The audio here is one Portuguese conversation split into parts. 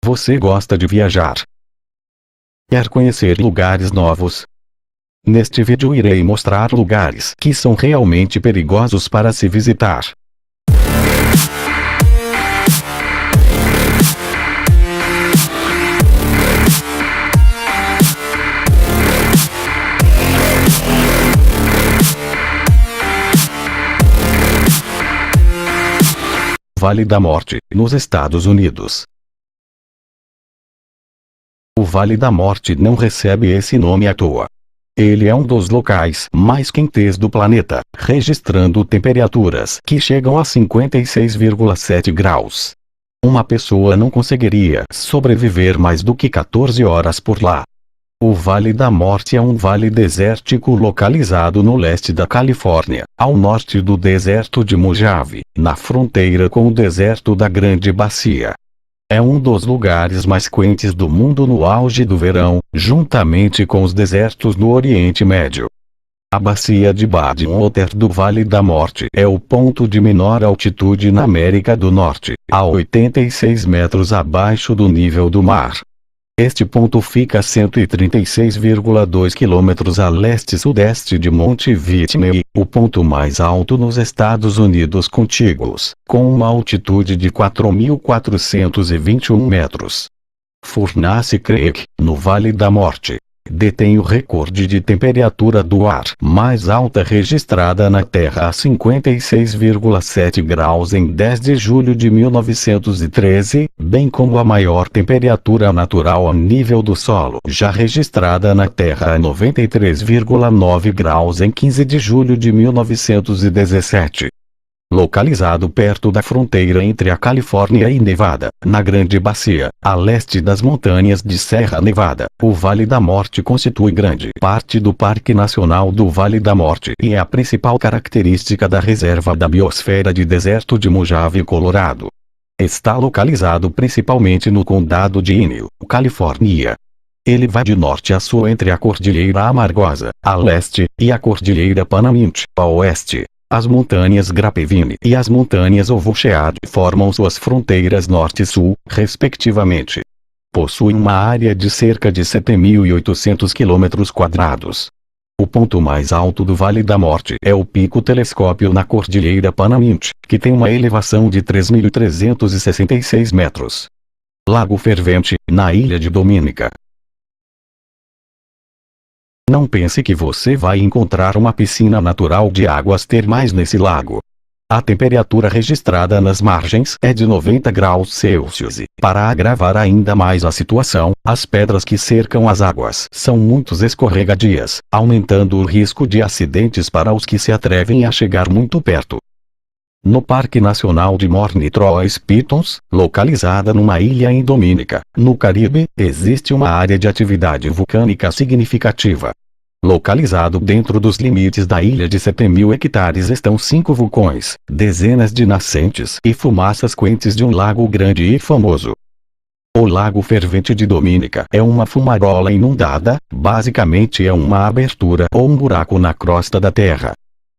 Você gosta de viajar? Quer conhecer lugares novos? Neste vídeo irei mostrar lugares que são realmente perigosos para se visitar. Vale da Morte, nos Estados Unidos. O Vale da Morte não recebe esse nome à toa. Ele é um dos locais mais quentes do planeta, registrando temperaturas que chegam a 56,7 graus. Uma pessoa não conseguiria sobreviver mais do que 14 horas por lá. O Vale da Morte é um vale desértico localizado no leste da Califórnia, ao norte do deserto de Mojave, na fronteira com o deserto da Grande Bacia. É um dos lugares mais quentes do mundo no auge do verão, juntamente com os desertos no Oriente Médio. A bacia de Badwater do Vale da Morte é o ponto de menor altitude na América do Norte, a 86 metros abaixo do nível do mar. Este ponto fica a 136,2 quilômetros a leste-sudeste de Monte Whitney, o ponto mais alto nos Estados Unidos contíguos, com uma altitude de 4.421 metros. Furnace Creek, no Vale da Morte, detém o recorde de temperatura do ar mais alta registrada na Terra a 56,7 graus em 10 de julho de 1913, bem como a maior temperatura natural a nível do solo já registrada na Terra a 93,9 graus em 15 de julho de 1917. Localizado perto da fronteira entre a Califórnia e Nevada, na Grande Bacia, a leste das montanhas de Serra Nevada, o Vale da Morte constitui grande parte do Parque Nacional do Vale da Morte e é a principal característica da Reserva da Biosfera de Deserto de Mojave, Colorado. Está localizado principalmente no condado de Inyo, Califórnia. Ele vai de norte a sul entre a Cordilheira Amargosa, a leste, e a Cordilheira Panamint, a oeste. As montanhas Grapevine e as montanhas Owlshead formam suas fronteiras norte e sul, respectivamente. Possui uma área de cerca de 7.800 km². O ponto mais alto do Vale da Morte é o Pico Telescópio na Cordilheira Panamint, que tem uma elevação de 3.366 metros. Lago Fervente, na Ilha de Dominica. Não pense que você vai encontrar uma piscina natural de águas termais nesse lago. A temperatura registrada nas margens é de 90 graus Celsius e, para agravar ainda mais a situação, as pedras que cercam as águas são muito escorregadias, aumentando o risco de acidentes para os que se atrevem a chegar muito perto. No Parque Nacional de Morne Trois Pitons, localizada numa ilha em Dominica, no Caribe, existe uma área de atividade vulcânica significativa. Localizado dentro dos limites da ilha de 7.000 hectares estão 5 vulcões, dezenas de nascentes e fumaças quentes de um lago grande e famoso. O Lago Fervente de Dominica é uma fumarola inundada, basicamente é uma abertura ou um buraco na crosta da Terra.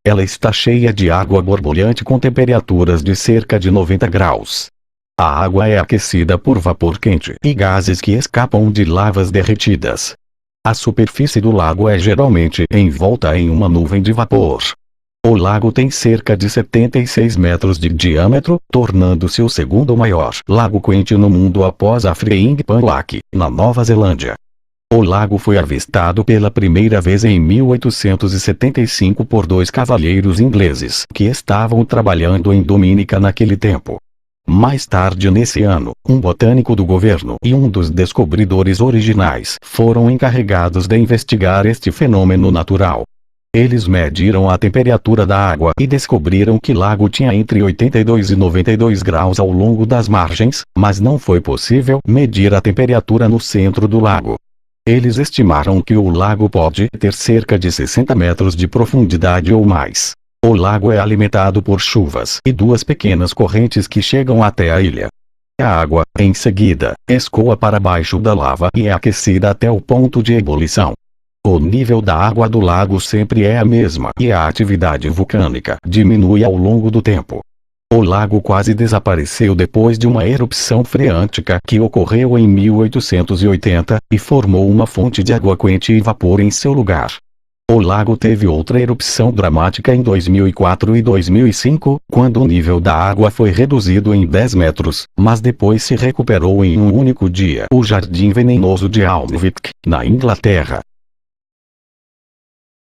Ela está cheia de água borbulhante com temperaturas de cerca de 90 graus. A água é aquecida por vapor quente e gases que escapam de lavas derretidas. A superfície do lago é geralmente envolta em uma nuvem de vapor. O lago tem cerca de 76 metros de diâmetro, tornando-se o segundo maior lago quente no mundo após a Freingpan Lake, na Nova Zelândia. O lago foi avistado pela primeira vez em 1875 por 2 cavalheiros ingleses que estavam trabalhando em Dominica naquele tempo. Mais tarde nesse ano, um botânico do governo e um dos descobridores originais foram encarregados de investigar este fenômeno natural. Eles mediram a temperatura da água e descobriram que o lago tinha entre 82 e 92 graus ao longo das margens, mas não foi possível medir a temperatura no centro do lago. Eles estimaram que o lago pode ter cerca de 60 metros de profundidade ou mais. O lago é alimentado por chuvas e 2 pequenas correntes que chegam até a ilha. A água, em seguida, escoa para baixo da lava e é aquecida até o ponto de ebulição. O nível da água do lago sempre é a mesma e a atividade vulcânica diminui ao longo do tempo. O lago quase desapareceu depois de uma erupção freática que ocorreu em 1880, e formou uma fonte de água quente e vapor em seu lugar. O lago teve outra erupção dramática em 2004 e 2005, quando o nível da água foi reduzido em 10 metros, mas depois se recuperou em um único dia. O Jardim Venenoso de Alnwick, na Inglaterra.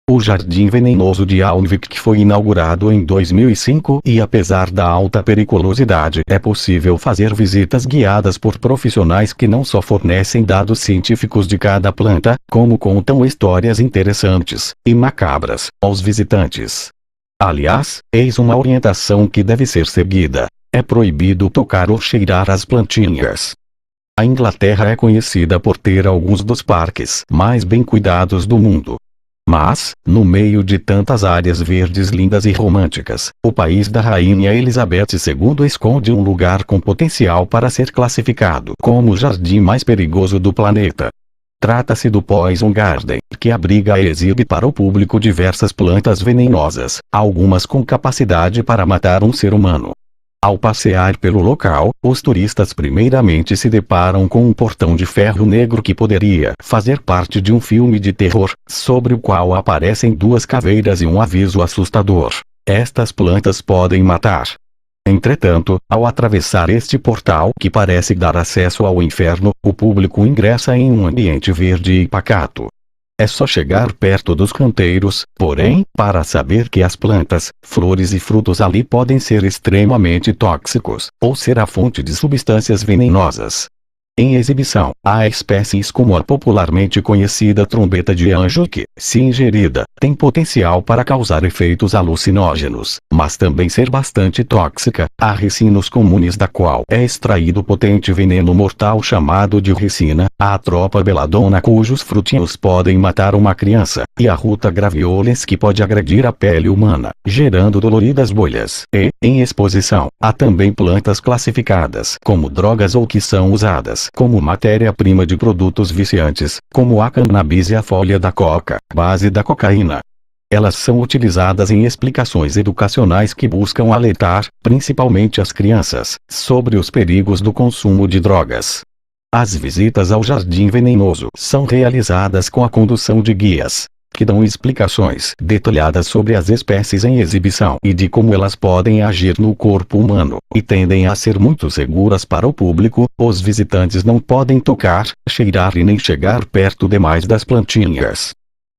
O Jardim Venenoso de Alnwick foi inaugurado em 2005 e, apesar da alta periculosidade, é possível fazer visitas guiadas por profissionais que não só fornecem dados científicos de cada planta, como contam histórias interessantes e macabras aos visitantes. Aliás, eis uma orientação que deve ser seguida: é proibido tocar ou cheirar as plantinhas. A Inglaterra é conhecida por ter alguns dos parques mais bem cuidados do mundo. Mas, no meio de tantas áreas verdes lindas e românticas, o país da Rainha Elizabeth II esconde um lugar com potencial para ser classificado como o jardim mais perigoso do planeta. Trata-se do Poison Garden, que abriga e exibe para o público diversas plantas venenosas, algumas com capacidade para matar um ser humano. Ao passear pelo local, os turistas primeiramente se deparam com um portão de ferro negro que poderia fazer parte de um filme de terror, sobre o qual aparecem duas caveiras e um aviso assustador: estas plantas podem matar. Entretanto, ao atravessar este portal que parece dar acesso ao inferno, o público ingressa em um ambiente verde e pacato. É só chegar perto dos canteiros, porém, para saber que as plantas, flores e frutos ali podem ser extremamente tóxicos, ou ser a fonte de substâncias venenosas. Em exibição, há espécies como a popularmente conhecida trombeta de anjo que, se ingerida, tem potencial para causar efeitos alucinógenos, mas também ser bastante tóxica. Há ricinos comunes da qual é extraído potente veneno mortal chamado de ricina, a Atropa belladonna cujos frutinhos podem matar uma criança, e a Ruta graveolens que pode agredir a pele humana, gerando doloridas bolhas. E, em exposição, há também plantas classificadas como drogas ou que são usadas como matéria-prima de produtos viciantes, como a cannabis e a folha da coca, base da cocaína. Elas são utilizadas em explicações educacionais que buscam alertar, principalmente as crianças, sobre os perigos do consumo de drogas. As visitas ao Jardim Venenoso são realizadas com a condução de guias, que dão explicações detalhadas sobre as espécies em exibição e de como elas podem agir no corpo humano, e tendem a ser muito seguras para o público. Os visitantes não podem tocar, cheirar e nem chegar perto demais das plantinhas.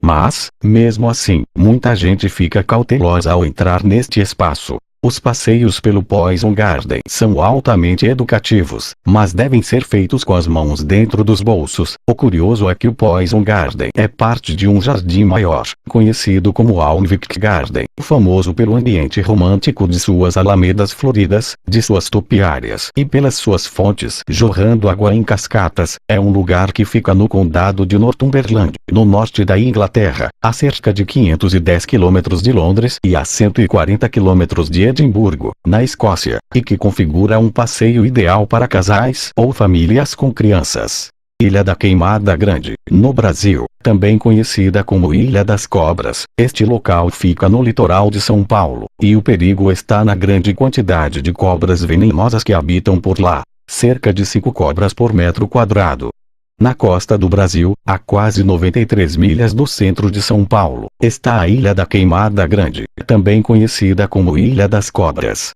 Mas, mesmo assim, muita gente fica cautelosa ao entrar neste espaço. Os passeios pelo Poison Garden são altamente educativos, mas devem ser feitos com as mãos dentro dos bolsos. O curioso é que o Poison Garden é parte de um jardim maior, conhecido como Alnwick Garden, famoso pelo ambiente romântico de suas alamedas floridas, de suas topiárias e pelas suas fontes jorrando água em cascatas. É um lugar que fica no condado de Northumberland, no norte da Inglaterra, a cerca de 510 quilômetros de Londres e a 140 quilômetros de Edimburgo, na Escócia, e que configura um passeio ideal para casais ou famílias com crianças. Ilha da Queimada Grande, no Brasil, também conhecida como Ilha das Cobras. Este local fica no litoral de São Paulo, e o perigo está na grande quantidade de cobras venenosas que habitam por lá, cerca de 5 cobras por metro quadrado. Na costa do Brasil, a quase 93 milhas do centro de São Paulo, está a Ilha da Queimada Grande, também conhecida como Ilha das Cobras.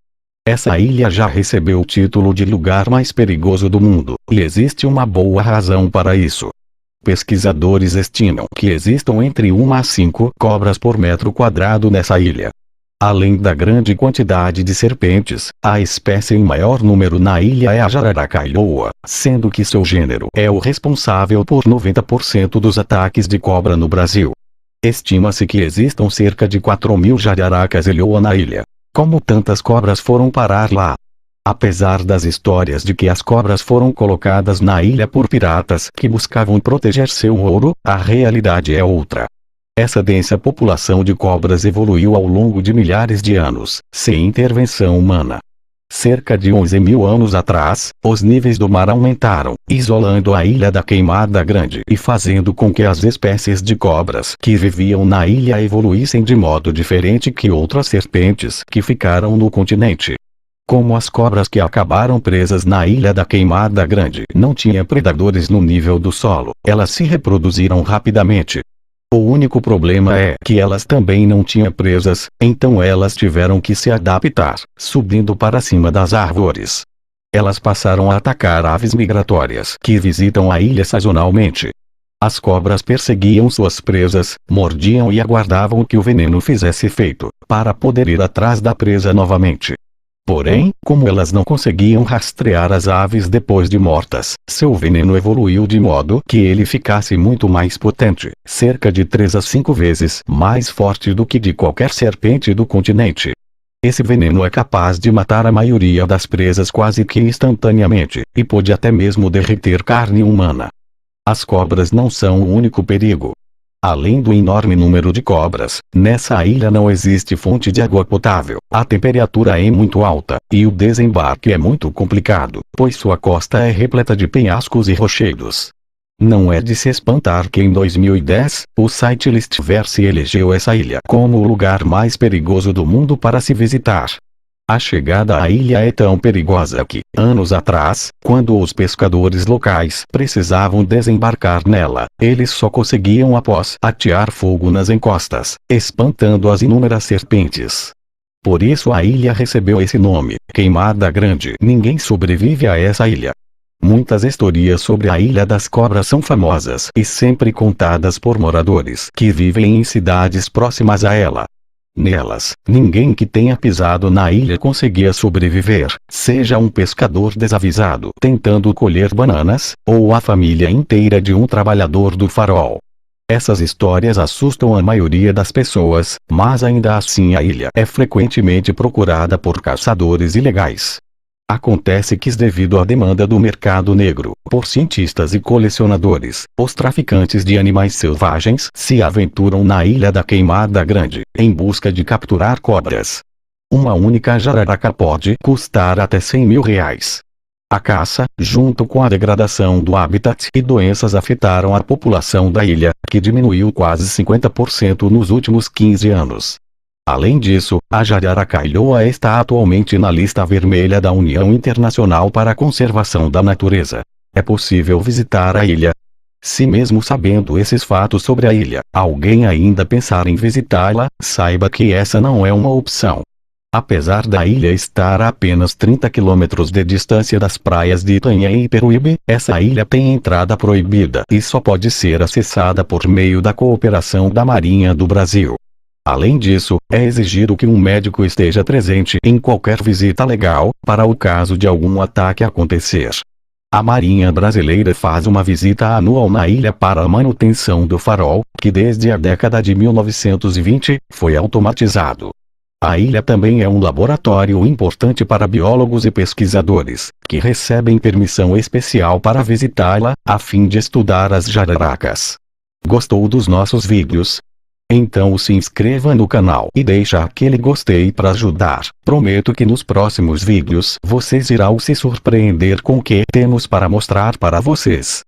Essa ilha já recebeu o título de lugar mais perigoso do mundo, e existe uma boa razão para isso. Pesquisadores estimam que existam entre 1 a 5 cobras por metro quadrado nessa ilha. Além da grande quantidade de serpentes, a espécie em maior número na ilha é a jararacaioa, sendo que seu gênero é o responsável por 90% dos ataques de cobra no Brasil. Estima-se que existam cerca de 4.000 jararacas-ilhoa na ilha. Como tantas cobras foram parar lá? Apesar das histórias de que as cobras foram colocadas na ilha por piratas que buscavam proteger seu ouro, a realidade é outra. Essa densa população de cobras evoluiu ao longo de milhares de anos, sem intervenção humana. Cerca de 11.000 anos atrás, os níveis do mar aumentaram, isolando a Ilha da Queimada Grande e fazendo com que as espécies de cobras que viviam na ilha evoluíssem de modo diferente que outras serpentes que ficaram no continente. Como as cobras que acabaram presas na Ilha da Queimada Grande não tinham predadores no nível do solo, elas se reproduziram rapidamente. O único problema é que elas também não tinham presas, então elas tiveram que se adaptar, subindo para cima das árvores. Elas passaram a atacar aves migratórias que visitam a ilha sazonalmente. As cobras perseguiam suas presas, mordiam e aguardavam que o veneno fizesse efeito, para poder ir atrás da presa novamente. Porém, como elas não conseguiam rastrear as aves depois de mortas, seu veneno evoluiu de modo que ele ficasse muito mais potente, cerca de 3 a 5 vezes mais forte do que de qualquer serpente do continente. Esse veneno é capaz de matar a maioria das presas quase que instantaneamente, e pode até mesmo derreter carne humana. As cobras não são o único perigo. Além do enorme número de cobras, nessa ilha não existe fonte de água potável, a temperatura é muito alta, e o desembarque é muito complicado, pois sua costa é repleta de penhascos e rochedos. Não é de se espantar que em 2010, o site Listverse elegeu essa ilha como o lugar mais perigoso do mundo para se visitar. A chegada à ilha é tão perigosa que, anos atrás, quando os pescadores locais precisavam desembarcar nela, eles só conseguiam após atear fogo nas encostas, espantando as inúmeras serpentes. Por isso a ilha recebeu esse nome, Queimada Grande. Ninguém sobrevive a essa ilha. Muitas histórias sobre a Ilha das Cobras são famosas e sempre contadas por moradores que vivem em cidades próximas a ela. Nelas, ninguém que tenha pisado na ilha conseguia sobreviver, seja um pescador desavisado tentando colher bananas, ou a família inteira de um trabalhador do farol. Essas histórias assustam a maioria das pessoas, mas ainda assim a ilha é frequentemente procurada por caçadores ilegais. Acontece que, devido à demanda do mercado negro, por cientistas e colecionadores, os traficantes de animais selvagens se aventuram na Ilha da Queimada Grande, em busca de capturar cobras. Uma única jararaca pode custar até R$ 100.000. A caça, junto com a degradação do habitat e doenças afetaram a população da ilha, que diminuiu quase 50% nos últimos 15 anos. Além disso, a jararaca ilhoa está atualmente na lista vermelha da União Internacional para a Conservação da Natureza. É possível visitar a ilha. Se mesmo sabendo esses fatos sobre a ilha, alguém ainda pensar em visitá-la, saiba que essa não é uma opção. Apesar da ilha estar a apenas 30 quilômetros de distância das praias de Itanhaém e Peruíbe, essa ilha tem entrada proibida e só pode ser acessada por meio da cooperação da Marinha do Brasil. Além disso, é exigido que um médico esteja presente em qualquer visita legal, para o caso de algum ataque acontecer. A Marinha Brasileira faz uma visita anual na ilha para a manutenção do farol, que desde a década de 1920, foi automatizado. A ilha também é um laboratório importante para biólogos e pesquisadores, que recebem permissão especial para visitá-la, a fim de estudar as jararacas. Gostou dos nossos vídeos? Então se inscreva no canal e deixe aquele gostei para ajudar. Prometo que nos próximos vídeos vocês irão se surpreender com o que temos para mostrar para vocês.